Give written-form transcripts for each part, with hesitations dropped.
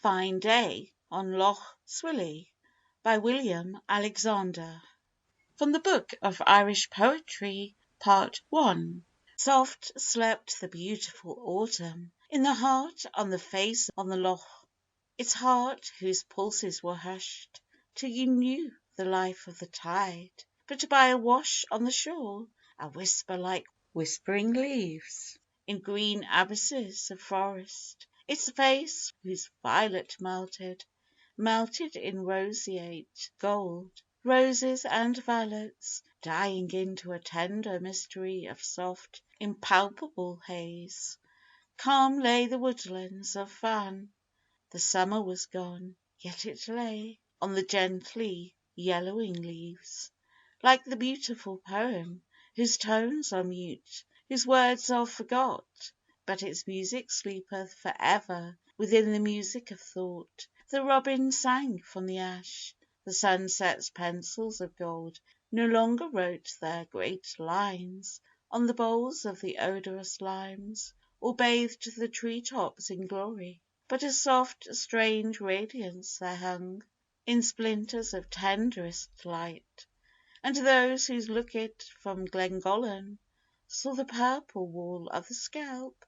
Fine Day on Lough, Swilly by William Alexander. From the Book of Irish Poetry, Part 1. Soft slept the beautiful autumn in the heart on the face on the loch, its heart whose pulses were hushed till you knew the life of the tide, but by a wash on the shore, a whisper like whispering leaves in green abysses of forest, its face whose violet melted in roseate gold, roses and violets dying into a tender mystery of soft, impalpable haze. Calm lay the woodlands of Fan. The summer was gone, yet it lay on the gently yellowing leaves, like the beautiful poem whose tones are mute, whose words are forgot, but its music sleepeth for ever within the music of thought. The robin sang from the ash, the sunset's pencils of gold no longer wrote their great lines on the bowls of the odorous limes, or bathed the tree tops in glory, but a soft strange radiance there hung in splinters of tenderest light, and those who looked from Glengolan saw the purple wall of the scalp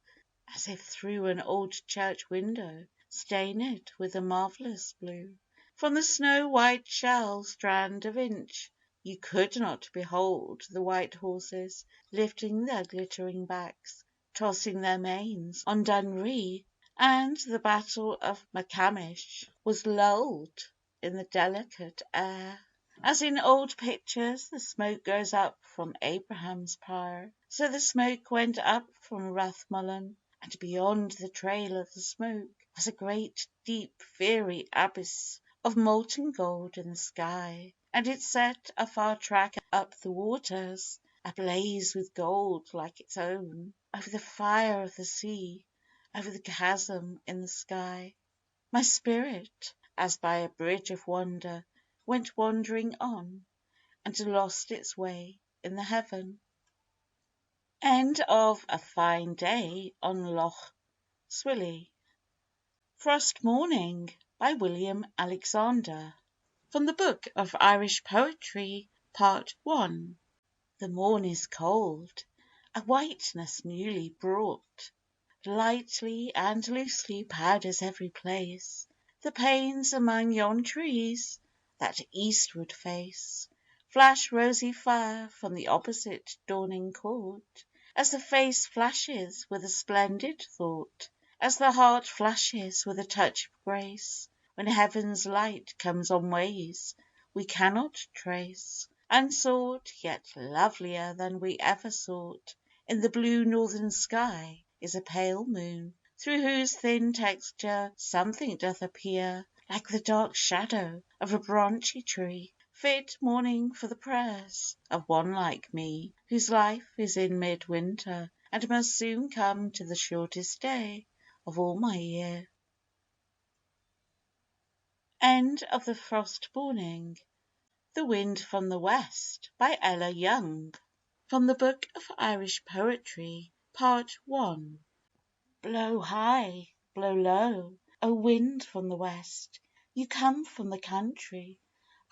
as if through an old church window stained with a marvellous blue. From the snow-white shell strand of inch you could not behold the white horses lifting their glittering backs, tossing their manes on Dunree, and the battle of Makamish was lulled in the delicate air. As in old pictures the smoke goes up from Abraham's pyre, so the smoke went up from Rathmullen, and beyond the trail of the smoke was a great deep fiery abyss of molten gold in the sky, and it set a far track up the waters, ablaze with gold like its own, over the fire of the sea, over the chasm in the sky. My spirit, as by a bridge of wonder, went wandering on, and lost its way in the heaven. End of A Fine Day on Lough, Swilly. Frost Morning by William Alexander. From the Book of Irish Poetry, Part 1. The morn is cold, a whiteness newly brought, lightly and loosely powders every place, the panes among yon trees that eastward face, flash rosy fire from the opposite dawning court, as the face flashes with a splendid thought, as the heart flashes with a touch of grace, when heaven's light comes on ways we cannot trace, unsought, yet lovelier than we ever sought. In the blue northern sky is a pale moon, through whose thin texture something doth appear like the dark shadow of a branchy tree, fit morning for the prayers of one like me, whose life is in mid-winter, and must soon come to the shortest day of all my year. End of the Frost Morning. The Wind from the West by Ella Young. From the Book of Irish Poetry, Part 1. Blow high, blow low, O wind from the west, you come from the country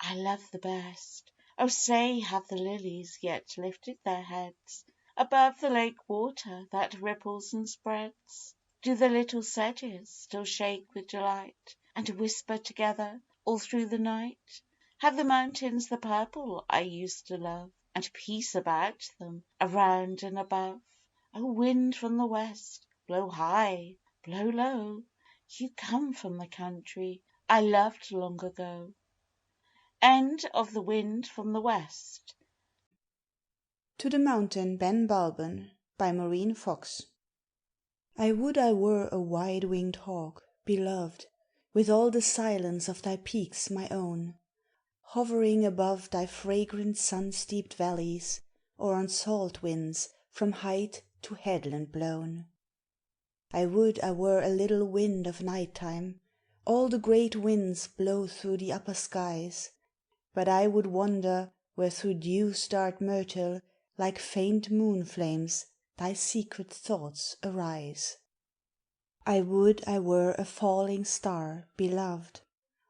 I love the best. O say, have the lilies yet lifted their heads above the lake water that ripples and spreads? Do the little sedges still shake with delight, and whisper together all through the night? Have the mountains the purple I used to love, and peace about them, around and above? O wind from the west, blow high, blow low, you come from the country I loved long ago. End of The Wind from the West. To the Mountain Ben Bulben by Moireen Fox. I would I were a wide-winged hawk, beloved, with all the silence of thy peaks my own, hovering above thy fragrant sun-steeped valleys, or on salt winds from height to headland blown. I would I were a little wind of night-time, all the great winds blow through the upper skies, but I would wander where through dew-starred myrtle, like faint moon-flames, thy secret thoughts arise. I would I were a falling star, beloved,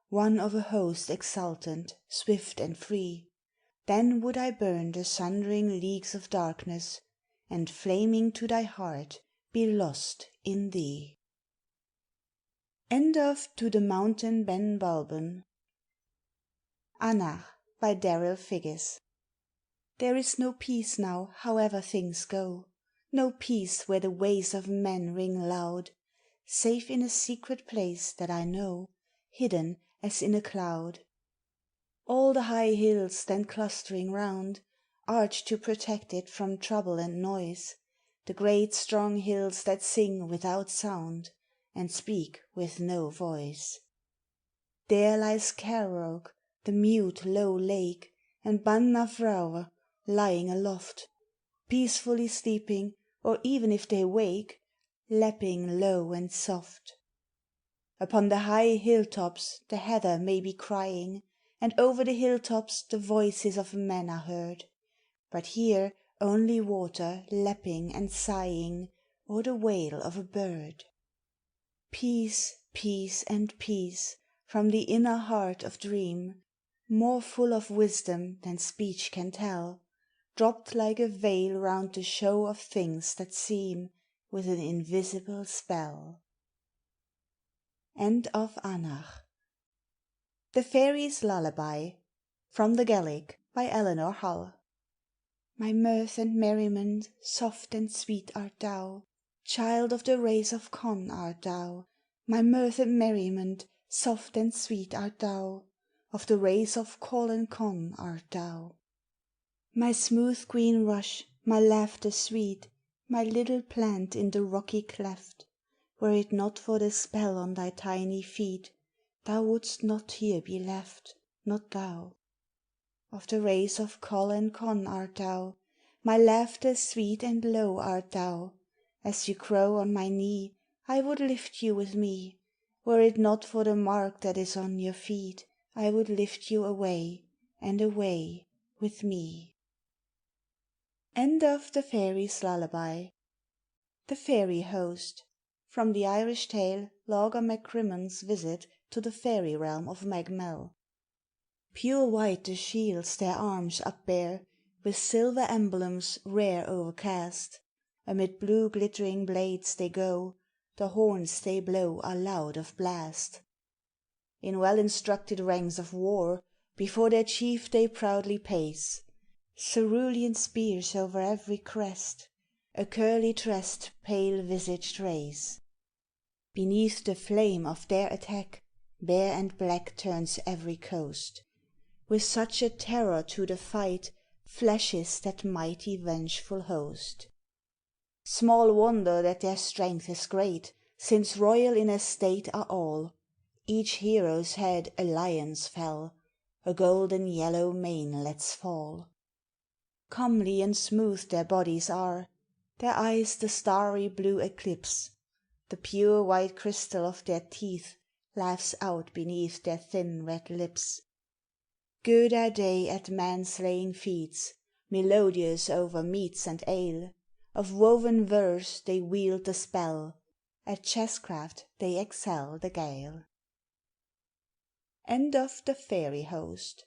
one of a host exultant, swift and free, then would I burn the sundering leagues of darkness, and flaming to thy heart be lost in thee. End of To the Mountain Ben Bulben. Anach by Darrell Figgis. There is no peace now, however things go, no peace where the ways of men ring loud, save in a secret place that I know, hidden as in a cloud. All the high hills stand clustering round, arched to protect it from trouble and noise, the great strong hills that sing without sound, and speak with no voice. There lies Carrock, the mute low lake, and Bannafrawer lying aloft, peacefully sleeping, or even if they wake, lapping low and soft. Upon the high hilltops the heather may be crying, and over the hilltops the voices of men are heard, but here only water lapping and sighing, or the wail of a bird. Peace, peace, and peace from the inner heart of dream, more full of wisdom than speech can tell, dropped like a veil round the show of things that seem with an invisible spell. End of Anach. The Fairies' Lullaby, from the Gaelic, by Eleanor. My mirth and merriment, soft and sweet art thou, child of the race of Conn art thou, my mirth and merriment, soft and sweet art thou, of the race of Colin Conn art thou. My smooth green rush, my laughter sweet, my little plant in the rocky cleft, were it not for the spell on thy tiny feet, thou wouldst not here be left, not thou. Of the race of Colin Conn art thou, my laughter sweet and low art thou, as you crow on my knee I would lift you with me, were it not for the mark that is on your feet, I would lift you away, and away with me. End of the Fairies' Lullaby. The Fairy Host, from the Irish tale Lough MacCrimmon's Visit to the Fairy Realm of Magmel. Pure white the shields their arms upbear, with silver emblems rare o'ercast, amid blue glittering blades they go, the horns they blow are loud of blast. In well instructed ranks of war, before their chief they proudly pace, cerulean spears over every crest, a curly tressed pale visaged race. Beneath the flame of their attack, bare and black turns every coast, with such a terror to the fight flashes that mighty vengeful host. Small wonder that their strength is great, since royal in estate are all, each hero's head a lion's fell, a golden yellow mane lets fall. Comely and smooth their bodies are, their eyes the starry blue eclipse, the pure white crystal of their teeth laughs out beneath their thin red lips. Good are they at man-slaying feats, melodious over meats and ale, of woven verse they wield the spell, at chesscraft they excel the Gael. End of the Fairy Host.